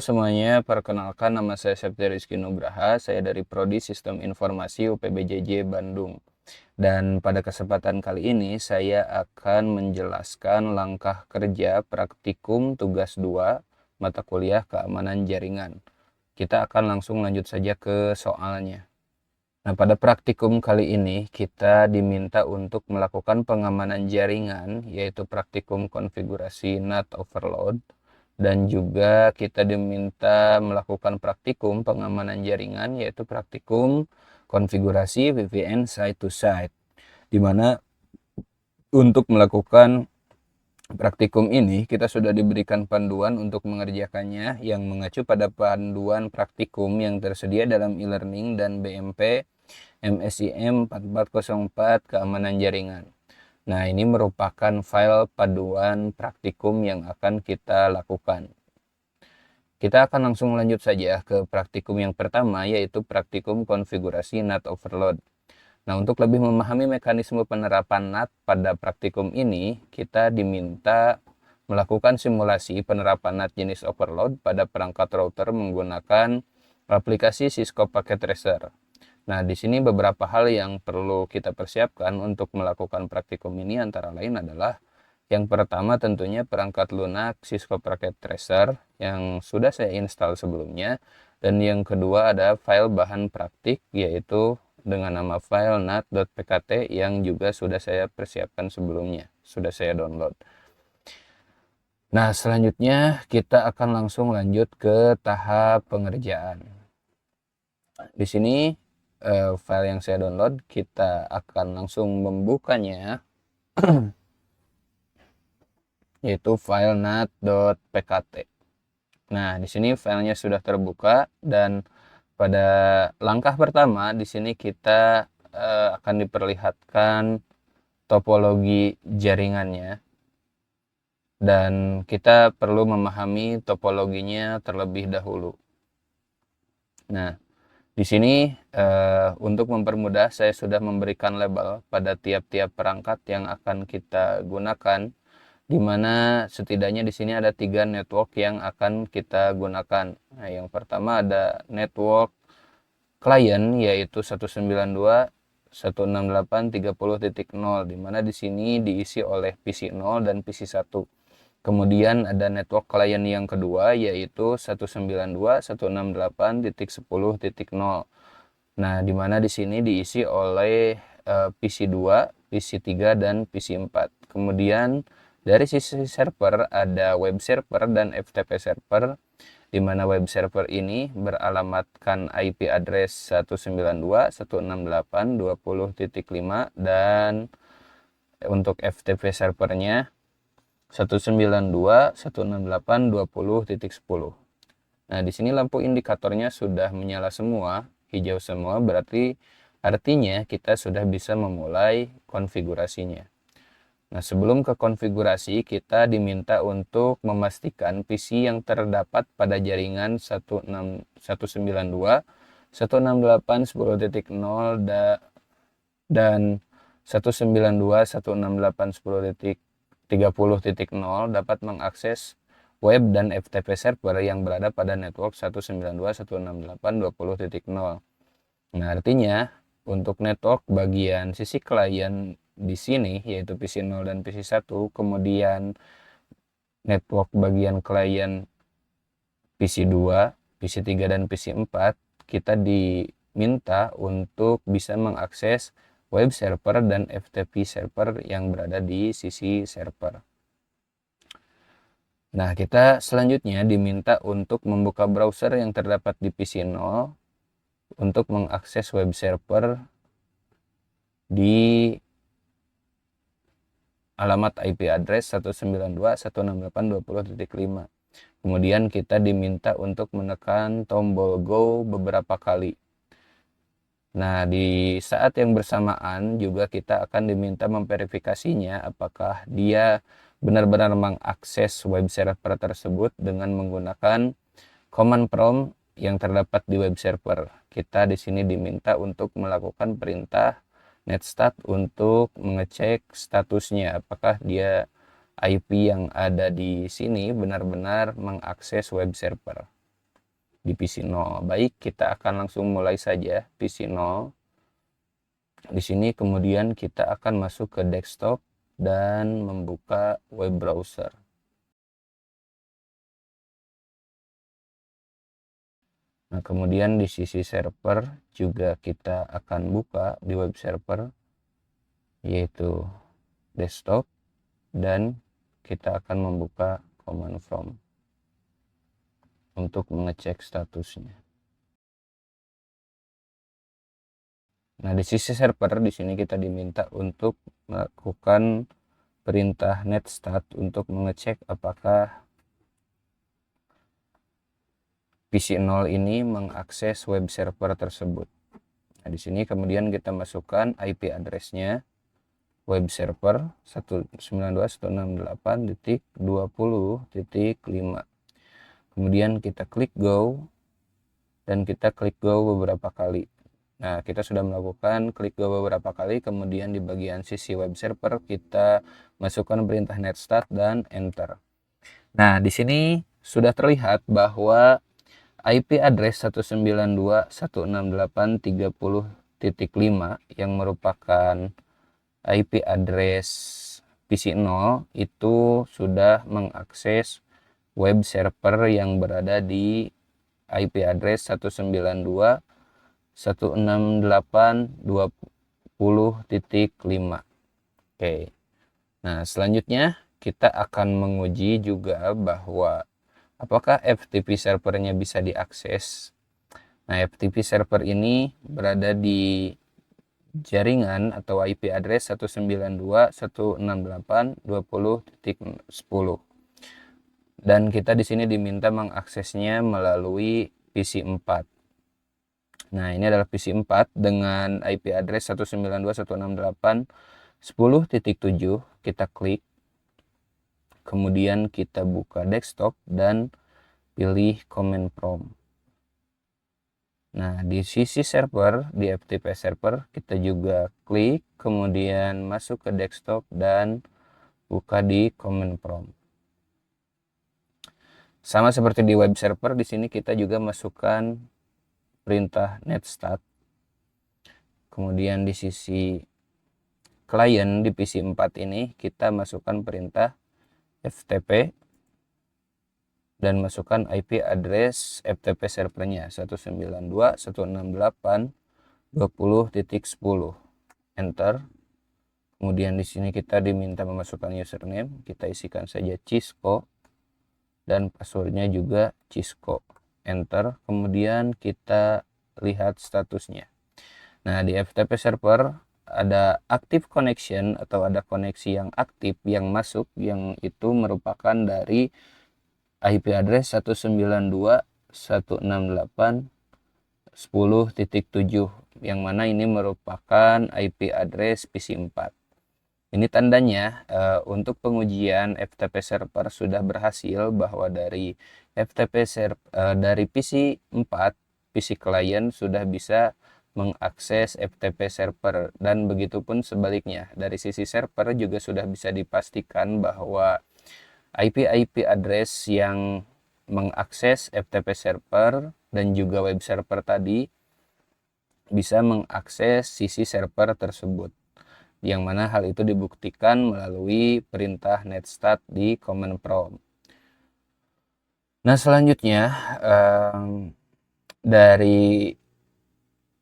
Semuanya, perkenalkan nama saya Septi Rizky Nugraha, saya dari Prodi Sistem Informasi UPBJJ Bandung. Dan pada kesempatan kali ini saya akan menjelaskan langkah kerja praktikum tugas 2 mata kuliah keamanan jaringan. Kita akan langsung lanjut saja ke soalnya. Nah, pada praktikum kali ini kita diminta untuk melakukan pengamanan jaringan, yaitu praktikum konfigurasi NAT overload, dan juga kita diminta melakukan praktikum pengamanan jaringan, yaitu praktikum konfigurasi VPN site to site, di mana untuk melakukan praktikum ini kita sudah diberikan panduan untuk mengerjakannya yang mengacu pada panduan praktikum yang tersedia dalam e-learning dan BMP MSIM 4404 keamanan jaringan. Nah, ini merupakan file panduan praktikum yang akan kita lakukan. Kita akan langsung lanjut saja ke praktikum yang pertama, yaitu praktikum konfigurasi NAT overload. Nah, untuk lebih memahami mekanisme penerapan NAT pada praktikum ini, kita diminta melakukan simulasi penerapan NAT jenis overload pada perangkat router menggunakan aplikasi Cisco Packet Tracer. Nah, di sini beberapa hal yang perlu kita persiapkan untuk melakukan praktikum ini antara lain adalah yang pertama tentunya perangkat lunak Cisco Packet Tracer yang sudah saya install sebelumnya, dan yang kedua ada file bahan praktik yaitu dengan nama file nat.pkt yang juga sudah saya persiapkan sebelumnya, sudah saya download. Nah, selanjutnya kita akan langsung lanjut ke tahap pengerjaan. Di sini file yang saya download, kita akan langsung membukanya yaitu file nat.pkt. Nah, di sini filenya sudah terbuka dan pada langkah pertama di sini kita akan diperlihatkan topologi jaringannya dan kita perlu memahami topologinya terlebih dahulu. Nah, di sini untuk mempermudah saya sudah memberikan label pada tiap-tiap perangkat yang akan kita gunakan, di mana setidaknya di sini ada 3 network yang akan kita gunakan. Nah, yang pertama ada network klien yaitu 192.168.30.0, di mana di sini diisi oleh PC 0 dan PC 1. Kemudian ada network klien yang kedua yaitu 192.168.10.0. Nah, di mana di sini diisi oleh PC 2, PC 3 dan PC 4. Kemudian dari sisi server ada web server dan FTP server, di mana web server ini beralamatkan IP address 192.168.20.5 dan untuk FTP servernya 192.168.20.10. Nah, di sini lampu indikatornya sudah menyala semua, hijau semua, berarti artinya kita sudah bisa memulai konfigurasinya. Nah, sebelum ke konfigurasi, kita diminta untuk memastikan PC yang terdapat pada jaringan 192.168.10.0 dan 192.168.10.30.0 dapat mengakses web dan FTP server yang berada pada network 192.168.20.0. Nah, artinya untuk network bagian sisi klien di sini yaitu PC 0 dan PC 1, kemudian network bagian klien PC 2, PC 3 dan PC 4, kita diminta untuk bisa mengakses web server dan FTP server yang berada di sisi server. Nah, kita selanjutnya diminta untuk membuka browser yang terdapat di PC 0 untuk mengakses web server di alamat IP address 192.168.20.5. Kemudian kita diminta untuk menekan tombol Go beberapa kali. Nah, di saat yang bersamaan juga kita akan diminta memverifikasinya apakah dia benar-benar mengakses web server tersebut dengan menggunakan command prompt yang terdapat di web server. Kita di sini diminta untuk melakukan perintah netstat untuk mengecek statusnya apakah dia IP yang ada di sini benar-benar mengakses web server. di PC 0. Baik, kita akan langsung mulai saja PC 0. Di sini kemudian kita akan masuk ke desktop dan membuka web browser. Nah, kemudian di sisi server juga kita akan buka di web server, yaitu desktop, dan kita akan membuka command prompt untuk mengecek statusnya. Nah, di sisi server di sini kita diminta untuk melakukan perintah netstat untuk mengecek apakah PC 0 ini mengakses web server tersebut. Nah, di sini kemudian kita masukkan IP address-nya web server 192.168.20.5. Kemudian kita klik go dan kita klik go beberapa kali. Nah, kita sudah melakukan klik go beberapa kali, kemudian di bagian sisi web server kita masukkan perintah netstat dan enter. Nah, di sini sudah terlihat bahwa IP address 192.168.30.5 yang merupakan IP address PC 0 itu sudah mengakses web server yang berada di IP address 192.168.20.5. Oke. Nah, selanjutnya kita akan menguji juga bahwa apakah FTP servernya bisa diakses. Nah, FTP server ini berada di jaringan atau IP address 192.168.20.10. Dan kita di sini diminta mengaksesnya melalui PC 4. Nah, ini adalah PC 4 dengan IP address 192.168.10.7. Kita klik. Kemudian kita buka desktop dan pilih command prompt. Nah, di sisi server, di FTP server, kita juga klik, kemudian masuk ke desktop dan buka di command prompt. Sama seperti di web server, di sini kita juga masukkan perintah netstat. Kemudian di sisi klien di PC 4 ini, kita masukkan perintah FTP dan masukkan IP address FTP servernya 192.168.20.10. Enter. Kemudian di sini kita diminta memasukkan username, kita isikan saja Cisco dan passwordnya juga Cisco. Enter. Kemudian kita lihat statusnya. Nah, di FTP server ada active connection atau ada koneksi yang aktif yang masuk, yang itu merupakan dari IP address 192.168.10.7 yang mana ini merupakan IP address PC 4. Ini tandanya untuk pengujian FTP server sudah berhasil, bahwa dari dari PC 4, PC client sudah bisa mengakses FTP server, dan begitupun sebaliknya dari sisi server juga sudah bisa dipastikan bahwa IP address yang mengakses FTP server dan juga web server tadi bisa mengakses sisi server tersebut, yang mana hal itu dibuktikan melalui perintah netstat di command prompt. Nah, selanjutnya dari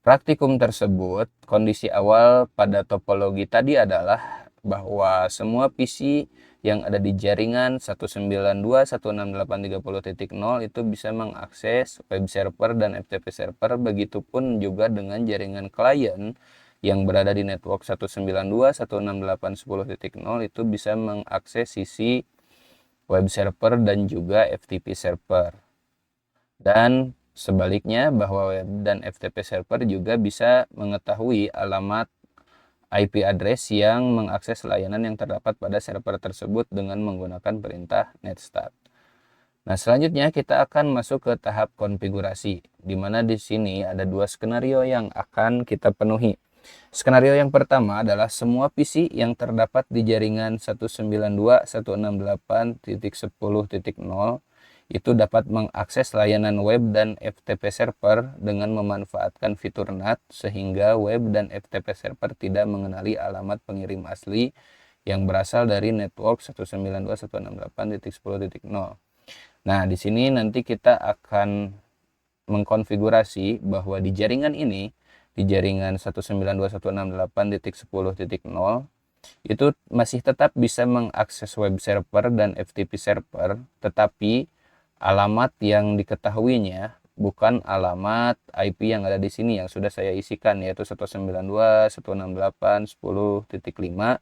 praktikum tersebut, kondisi awal pada topologi tadi adalah bahwa semua PC yang ada di jaringan 192.168.30.0 itu bisa mengakses web server dan FTP server. Begitupun juga dengan jaringan klien yang berada di network 192.168.10.0 itu bisa mengakses sisi web server dan juga FTP server. Dan sebaliknya, bahwa web dan FTP server juga bisa mengetahui alamat IP address yang mengakses layanan yang terdapat pada server tersebut dengan menggunakan perintah netstat. Nah, selanjutnya kita akan masuk ke tahap konfigurasi, di mana di sini ada dua skenario yang akan kita penuhi. Skenario yang pertama adalah semua PC yang terdapat di jaringan 192.168.10.0 itu dapat mengakses layanan web dan FTP server dengan memanfaatkan fitur NAT sehingga web dan FTP server tidak mengenali alamat pengirim asli yang berasal dari network 192.168.10.0. Nah, di sini nanti kita akan mengkonfigurasi bahwa di jaringan ini, di jaringan 192.168.10.0 itu masih tetap bisa mengakses web server dan FTP server, tetapi alamat yang diketahuinya bukan alamat IP yang ada di sini yang sudah saya isikan, yaitu 192.168.10.5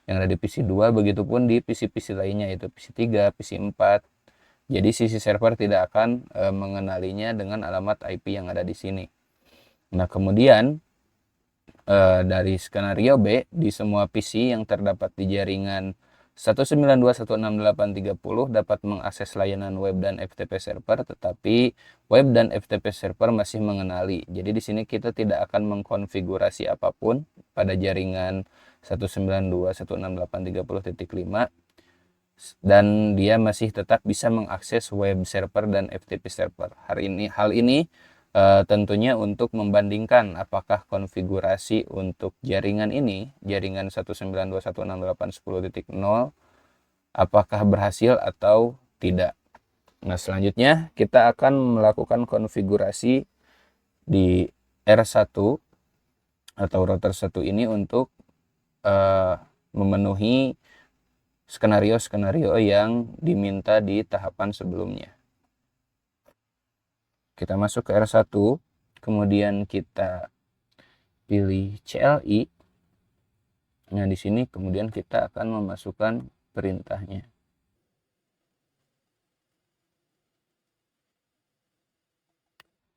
yang ada di PC 2, begitupun di PC-PC lainnya, yaitu PC 3, PC 4. Jadi sisi server tidak akan mengenalinya dengan alamat IP yang ada di sini. Nah, kemudian dari skenario B, di semua PC yang terdapat di jaringan 192.168.30 dapat mengakses layanan web dan FTP server, tetapi web dan FTP server masih mengenali. Jadi di sini kita tidak akan mengkonfigurasi apapun pada jaringan 192.168.30.5 dan dia masih tetap bisa mengakses web server dan FTP server. Hal ini tentunya untuk membandingkan apakah konfigurasi untuk jaringan ini, jaringan 192.168.10.0, apakah berhasil atau tidak. Nah, selanjutnya kita akan melakukan konfigurasi di R1 atau router 1 ini untuk memenuhi skenario-skenario yang diminta di tahapan sebelumnya. Kita masuk ke R1, kemudian kita pilih CLI. Nah, di sini kemudian kita akan memasukkan perintahnya.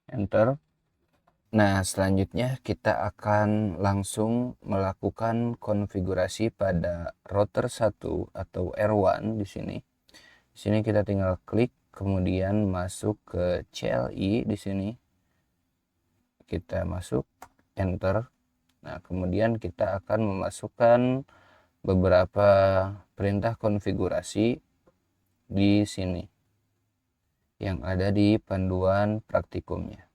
Enter. Nah, selanjutnya kita akan langsung melakukan konfigurasi pada router 1 atau R1 di sini. Di sini kita tinggal klik, kemudian masuk ke CLI di sini. Kita masuk, enter. Nah, kemudian kita akan memasukkan beberapa perintah konfigurasi di sini yang ada di panduan praktikumnya.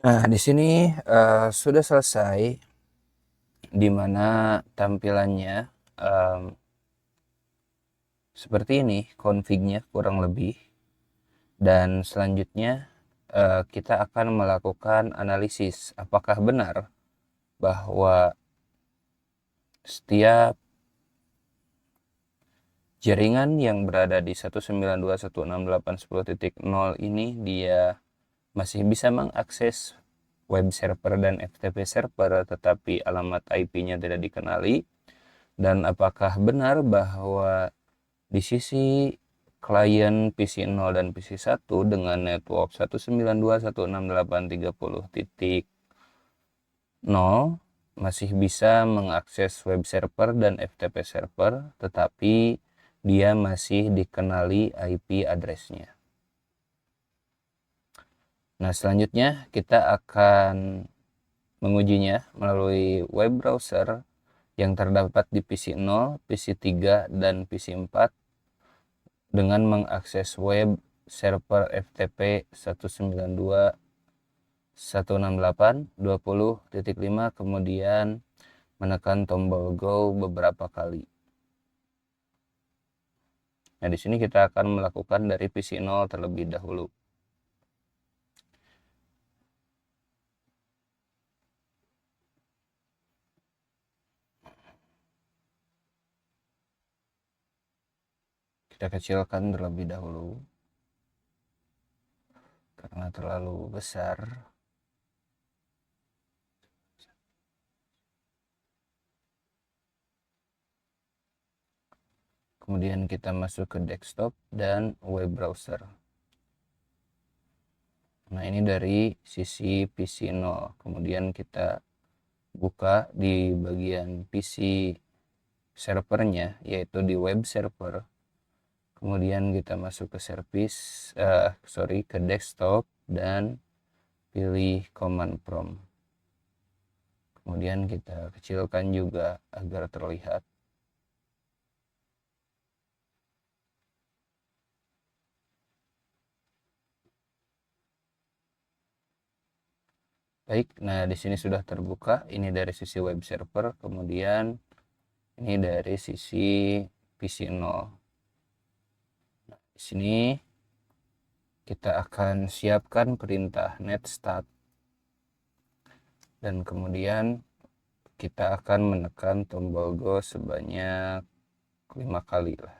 Nah, di sini sudah selesai, di mana tampilannya seperti ini config-nya kurang lebih. Dan selanjutnya kita akan melakukan analisis apakah benar bahwa setiap jaringan yang berada di 192.168.10.0 ini dia masih bisa mengakses web server dan FTP server, tetapi alamat IP-nya tidak dikenali. Dan apakah benar bahwa di sisi klien PC 0 dan PC 1 dengan network 192.168.30.0 masih bisa mengakses web server dan FTP server, tetapi dia masih dikenali IP address-nya. Nah, selanjutnya kita akan mengujinya melalui web browser yang terdapat di PC 0, PC 3, dan PC 4 dengan mengakses web server FTP 192.168.20.5, kemudian menekan tombol Go beberapa kali. Nah, di sini kita akan melakukan dari PC 0 terlebih dahulu. Kita kecilkan terlebih dahulu karena terlalu besar. Kemudian kita masuk ke desktop dan web browser. Nah, ini dari sisi PC 0. Kemudian kita buka di bagian PC servernya, yaitu di web server. Kemudian kita masuk ke service, ke desktop dan pilih command prompt. Kemudian kita kecilkan juga agar terlihat. Baik, nah di sini sudah terbuka. Ini dari sisi web server, kemudian ini dari sisi PC0. Nah, di sini kita akan siapkan perintah net start dan kemudian kita akan menekan tombol go sebanyak 5 kali lah.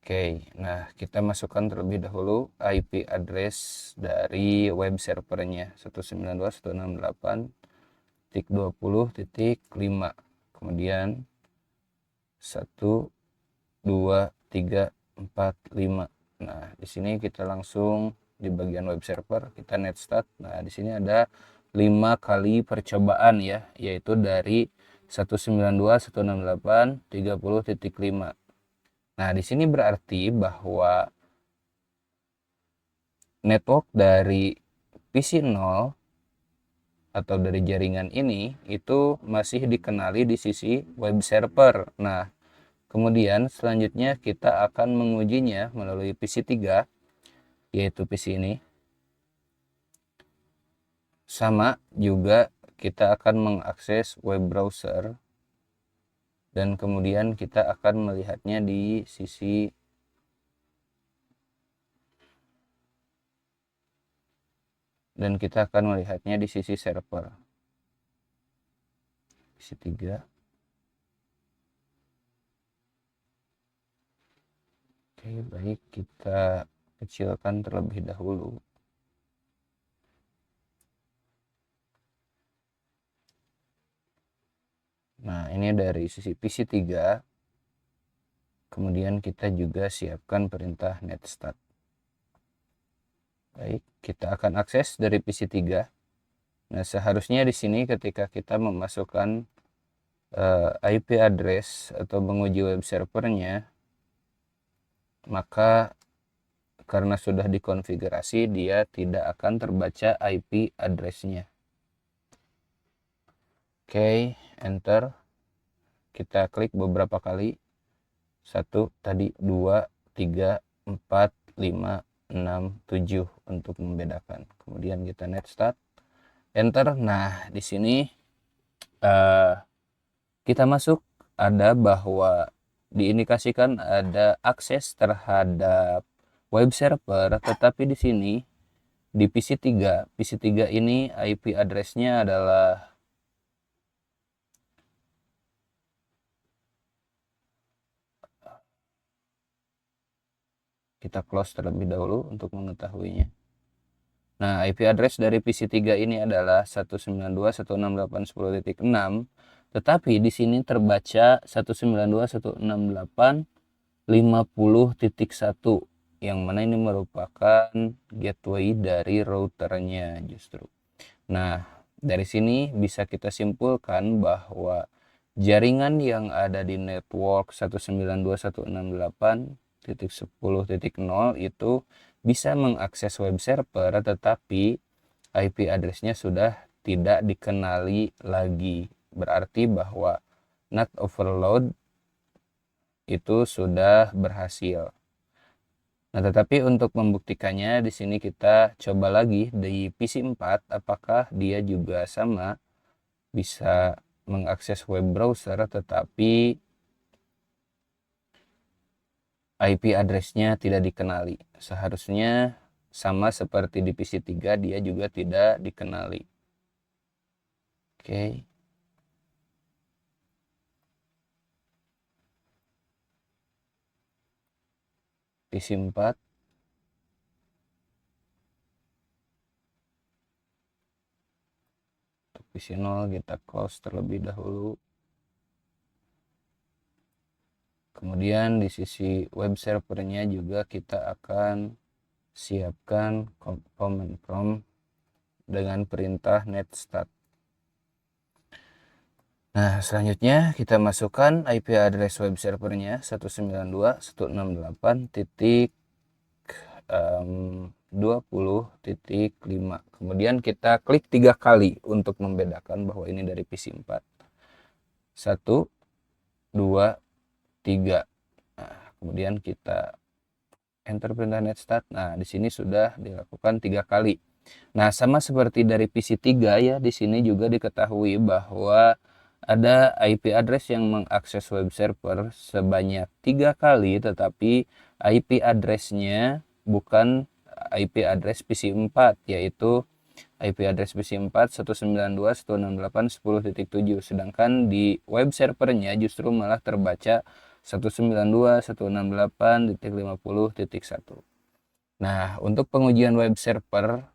Oke, nah kita masukkan terlebih dahulu IP address dari web servernya 192.168.20.5, kemudian 1 2 3 4 5. Nah, di sini kita langsung di bagian web server kita net start. Nah, di sini ada 5 kali percobaan ya, yaitu dari 192.168.30.5. Nah, di sini berarti bahwa network dari PC0 atau dari jaringan ini itu masih dikenali di sisi web server. Nah, kemudian selanjutnya kita akan mengujinya melalui PC3, yaitu PC ini. Sama juga kita akan mengakses web browser dan kemudian kita akan melihatnya di sisi server. PC3. Oke, baik, kita kecilkan terlebih dahulu. Nah, ini dari sisi PC3. Kemudian kita juga siapkan perintah net start. Baik, kita akan akses dari PC3. Nah, seharusnya di sini ketika kita memasukkan IP address atau menguji web servernya, maka karena sudah dikonfigurasi dia tidak akan terbaca IP address-nya. Oke, enter. Kita klik beberapa kali. 1, tadi 2, 3, 4, 5, 6, 7 untuk membedakan. Kemudian kita net start, enter. Nah, di sini kita masuk, ada bahwa diindikasikan ada akses terhadap web server, tetapi di sini di PC3 ini IP address-nya adalah kita close terlebih dahulu untuk mengetahuinya. Nah, IP address dari PC3 ini adalah 192.168.10.6, tetapi di sini terbaca 192.168.50.1, yang mana ini merupakan gateway dari routernya justru. Nah, dari sini bisa kita simpulkan bahwa jaringan yang ada di network 192.168.10.0 itu bisa mengakses web server, tetapi IP address-nya sudah tidak dikenali lagi. Berarti bahwa NAT overload itu sudah berhasil. Nah, tetapi untuk membuktikannya di sini kita coba lagi di PC4 apakah dia juga sama bisa mengakses web browser tetapi IP address-nya tidak dikenali. Seharusnya sama seperti di PC3, dia juga tidak dikenali. Oke. PC4. Untuk PC0 kita close terlebih dahulu. Kemudian di sisi web servernya juga kita akan siapkan command prompt dengan perintah net start. Nah, selanjutnya kita masukkan IP address web servernya 192.168.20.5. Kemudian kita klik 3 kali untuk membedakan bahwa ini dari PC 4. 1, 2, 3. Nah, kemudian kita enter perintah netstart. Nah, di sini sudah dilakukan 3 kali. Nah, sama seperti dari PC 3 ya, di sini juga diketahui bahwa ada IP address yang mengakses web server sebanyak 3 kali, tetapi IP address-nya bukan IP address PC 4, yaitu IP address PC 4 192.168.10.7, sedangkan di web servernya justru malah terbaca 192.168.50.1. Nah, untuk pengujian web server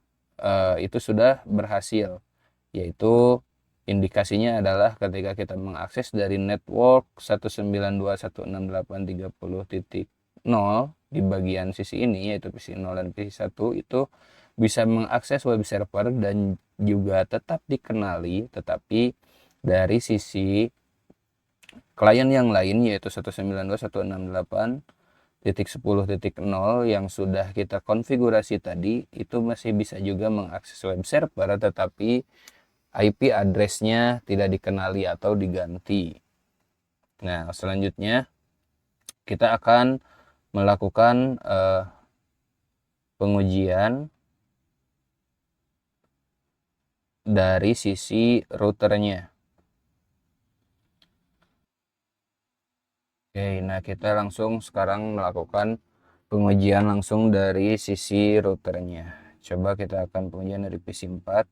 itu sudah berhasil, yaitu indikasinya adalah ketika kita mengakses dari network 192.168.30.0 di bagian sisi ini, yaitu PC 0 dan PC 1, itu bisa mengakses web server dan juga tetap dikenali, tetapi dari sisi klien yang lain yaitu 192.168.10.0 yang sudah kita konfigurasi tadi itu masih bisa juga mengakses web server, tetapi IP address-nya tidak dikenali atau diganti. Nah, selanjutnya kita akan melakukan pengujian dari sisi routernya. Oke, nah kita langsung sekarang melakukan pengujian langsung dari sisi routernya. Coba kita akan pengujian dari PC 4.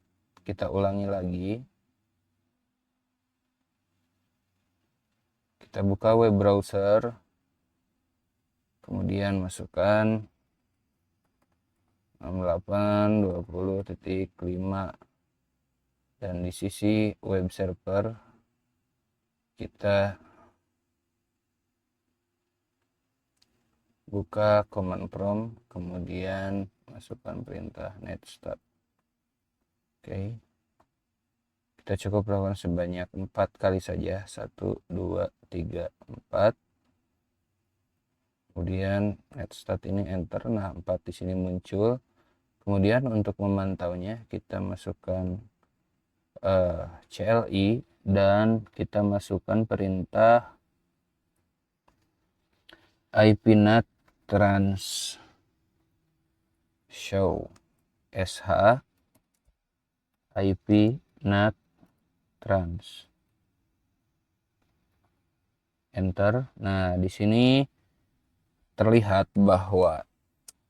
Kita ulangi lagi. Kita buka web browser. Kemudian masukkan 68.20.5 dan di sisi web server kita buka command prompt, kemudian masukkan perintah netstart. Oke, kita cukup lakukan sebanyak 4 kali saja, 1, 2, 3, 4. Kemudian netstart ini enter. Nah, 4 di sini muncul. Kemudian untuk memantaunya kita masukkan CLI dan kita masukkan perintah ipnat trans show sh ipnat trans, enter. Nah, di sini terlihat bahwa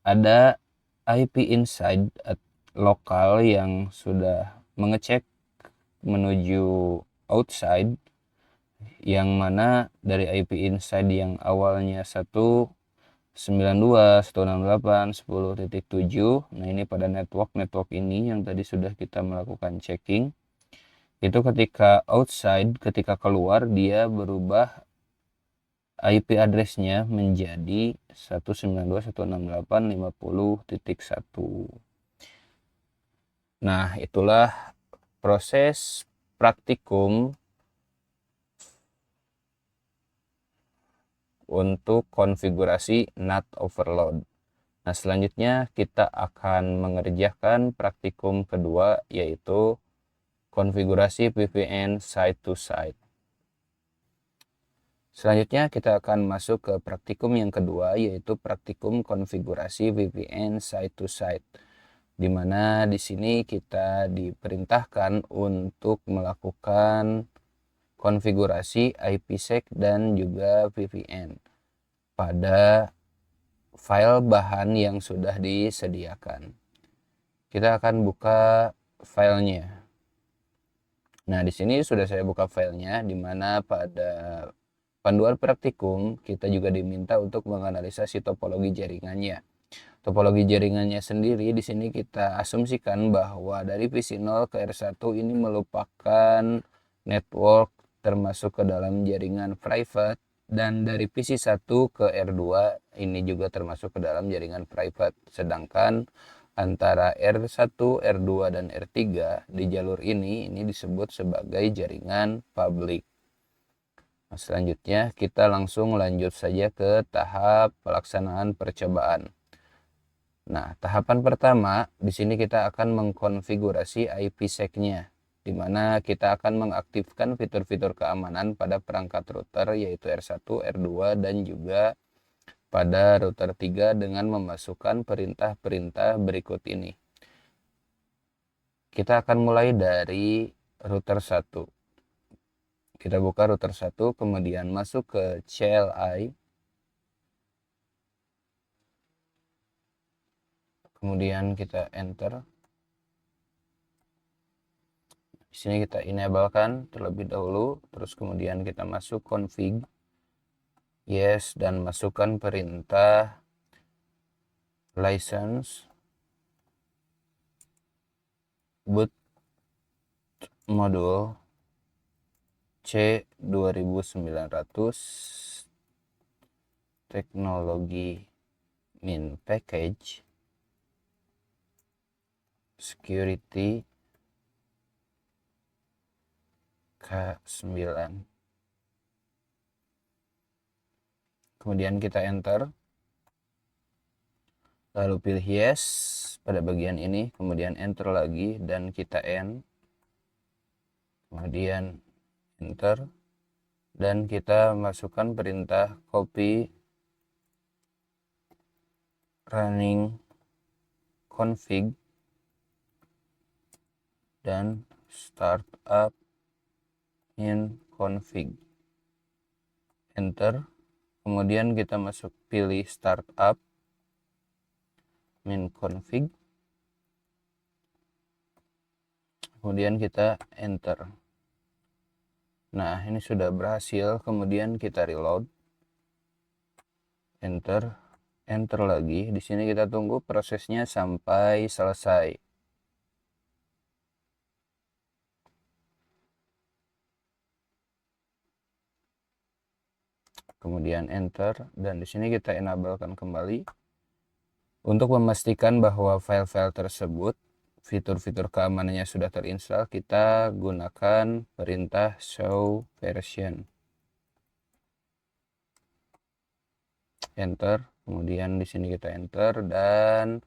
ada IP inside lokal yang sudah mengecek menuju outside, yang mana dari IP inside yang awalnya 192.168.10.7. Nah, ini pada network ini yang tadi sudah kita melakukan checking. Itu ketika outside, ketika keluar dia berubah IP address-nya menjadi 192.168.50.1. Nah, itulah proses praktikum untuk konfigurasi NAT overload. Nah, selanjutnya kita akan mengerjakan praktikum kedua, yaitu konfigurasi VPN site to site. Selanjutnya kita akan masuk ke praktikum yang kedua, yaitu praktikum konfigurasi VPN site to site, di mana di sini kita diperintahkan untuk melakukan konfigurasi IPsec dan juga VPN pada file bahan yang sudah disediakan. Kita akan buka filenya. Nah, di sini sudah saya buka filenya, di mana pada panduan praktikum kita juga diminta untuk menganalisa si topologi jaringannya. Topologi jaringannya sendiri di sini kita asumsikan bahwa dari PC 0 ke R1 ini merupakan network termasuk ke dalam jaringan private, dan dari PC 1 ke R2 ini juga termasuk ke dalam jaringan private. Sedangkan antara R1, R2, dan R3 di jalur ini disebut sebagai jaringan publik. Nah, selanjutnya kita langsung lanjut saja ke tahap pelaksanaan percobaan. Nah, tahapan pertama di sini kita akan mengkonfigurasi IPsec-nya, di mana kita akan mengaktifkan fitur-fitur keamanan pada perangkat router yaitu R1, R2, dan juga pada router 3 dengan memasukkan perintah-perintah berikut ini. Kita akan mulai dari router 1. Kita buka router 1, kemudian masuk ke CLI. Kemudian kita enter. Di sini kita enablekan terlebih dahulu, terus kemudian kita masuk config. Yes, dan masukkan perintah license boot modul C2900 teknologi min package security K9. Kemudian kita enter, lalu pilih yes pada bagian ini, kemudian enter lagi dan kita end, kemudian enter, dan kita masukkan perintah copy running config dan startup in config, enter. Kemudian kita pilih startup min config, kemudian kita enter. Nah, ini sudah berhasil. Kemudian kita reload, enter, enter lagi. Di sini kita tunggu prosesnya sampai selesai. Kemudian enter, dan di sini kita enablekan kembali untuk memastikan bahwa file-file tersebut fitur-fitur keamanannya sudah terinstall. Kita gunakan perintah show version, enter. Kemudian di sini kita enter, dan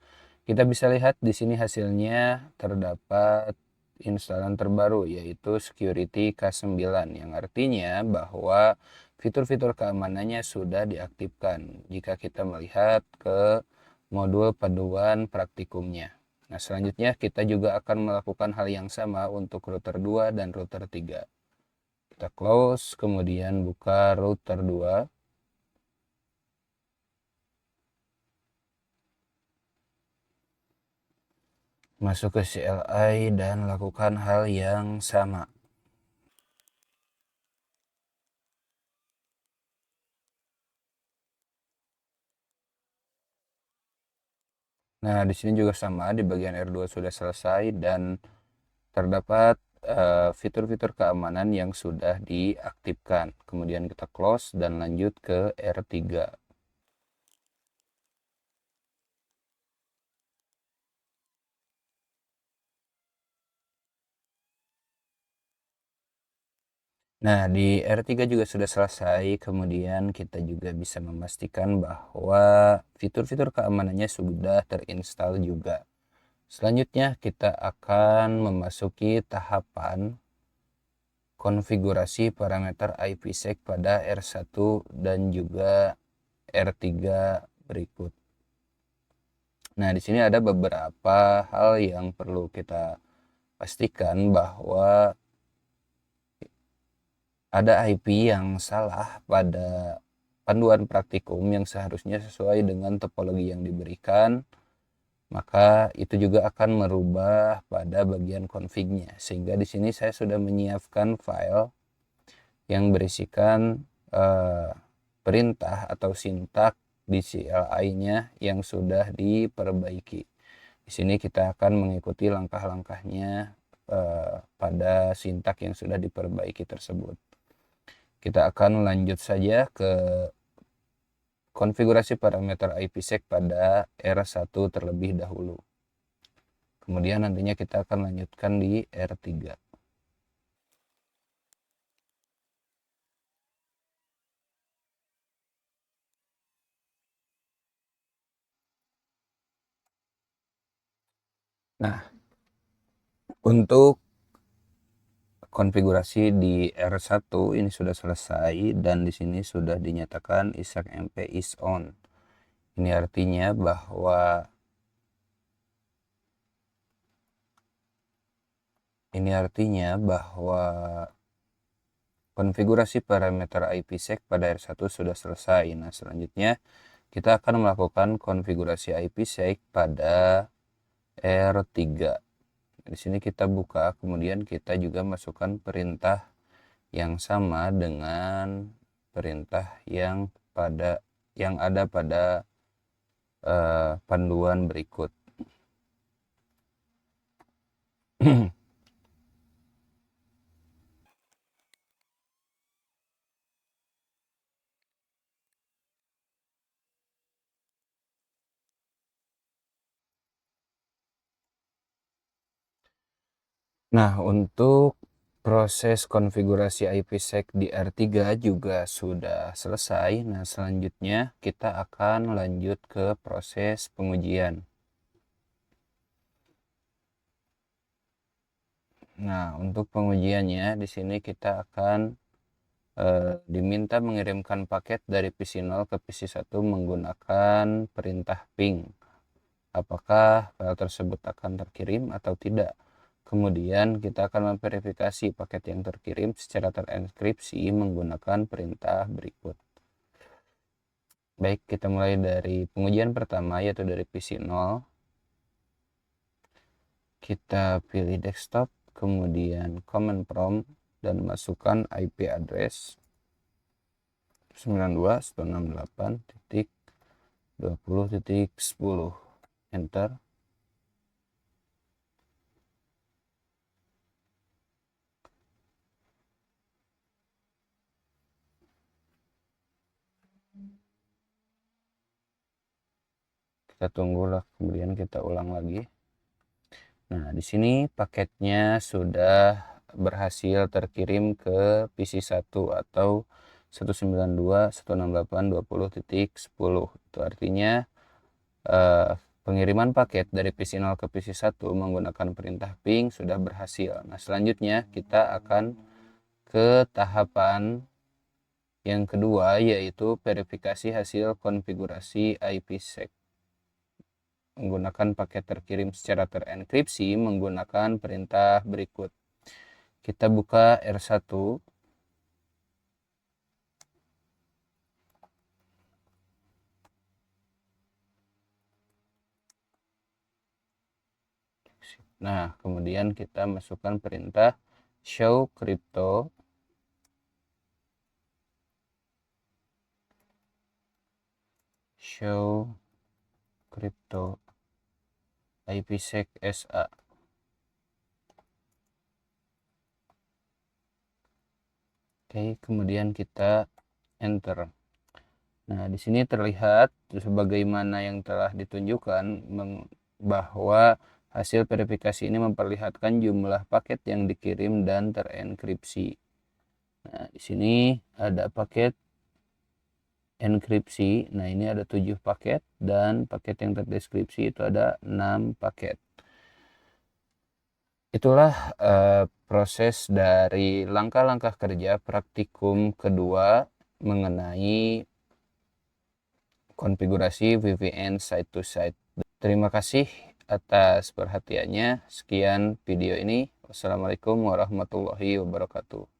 kita bisa lihat di sini hasilnya terdapat instalan terbaru yaitu Security K9, yang artinya bahwa fitur-fitur keamanannya sudah diaktifkan jika kita melihat ke modul panduan praktikumnya. Nah, selanjutnya kita juga akan melakukan hal yang sama untuk router 2 dan router 3. Kita close, kemudian buka router 2. Masuk ke CLI dan lakukan hal yang sama. Nah, di sini juga sama, di bagian R2 sudah selesai dan terdapat fitur-fitur keamanan yang sudah diaktifkan. Kemudian kita close dan lanjut ke R3. Nah, di R3 juga sudah selesai. Kemudian kita juga bisa memastikan bahwa fitur-fitur keamanannya sudah terinstall juga. Selanjutnya kita akan memasuki tahapan konfigurasi parameter IPsec pada R1 dan juga R3 berikut. Nah, di sini ada beberapa hal yang perlu kita pastikan, bahwa ada IP yang salah pada panduan praktikum yang seharusnya sesuai dengan topologi yang diberikan, maka itu juga akan merubah pada bagian config-nya. Sehingga di sini saya sudah menyiapkan file yang berisikan perintah atau sintak di CLI-nya yang sudah diperbaiki. Di sini kita akan mengikuti langkah-langkahnya pada sintak yang sudah diperbaiki tersebut. Kita akan lanjut saja ke konfigurasi parameter IPsec pada R1 terlebih dahulu. Kemudian nantinya kita akan lanjutkan di R3. Nah, untuk konfigurasi di R1 ini sudah selesai dan di sini sudah dinyatakan ISAC-MP is on. Ini artinya bahwa konfigurasi parameter IPsec pada R1 sudah selesai. Nah, selanjutnya kita akan melakukan konfigurasi IPsec pada R3. Di sini kita buka, kemudian kita juga masukkan perintah yang sama dengan perintah yang ada pada panduan berikut. Nah, untuk proses konfigurasi IPsec di R3 juga sudah selesai. Nah, selanjutnya kita akan lanjut ke proses pengujian. Nah, untuk pengujiannya di sini kita akan diminta mengirimkan paket dari PC0 ke PC1 menggunakan perintah ping. Apakah file tersebut akan terkirim atau tidak? Kemudian kita akan memverifikasi paket yang terkirim secara terenkripsi menggunakan perintah berikut. Baik, kita mulai dari pengujian pertama, yaitu dari PC0. Kita pilih desktop, kemudian command prompt, dan masukkan IP address 92.168.20.10. Enter. Kita tunggulah, kemudian kita ulang lagi. Nah, di sini paketnya sudah berhasil terkirim ke PC1 atau 192.168.20.10. Itu artinya pengiriman paket dari PC0 ke PC1 menggunakan perintah ping sudah berhasil. Nah, selanjutnya kita akan ke tahapan yang kedua, yaitu verifikasi hasil konfigurasi IPsec menggunakan paket terkirim secara terenkripsi menggunakan perintah berikut. Kita buka R1. Nah, kemudian kita masukkan perintah show crypto IPsec SA. Oke, kemudian kita enter. Nah, di sini terlihat sebagaimana yang telah ditunjukkan bahwa hasil verifikasi ini memperlihatkan jumlah paket yang dikirim dan terenkripsi. Nah, di sini ada paket enkripsi. Nah, ini ada 7 paket dan paket yang terdeskripsi itu ada 6 paket. Itulah proses dari langkah-langkah kerja praktikum kedua mengenai konfigurasi VPN site to site. Terima kasih atas perhatiannya. Sekian video ini. Wassalamualaikum warahmatullahi wabarakatuh.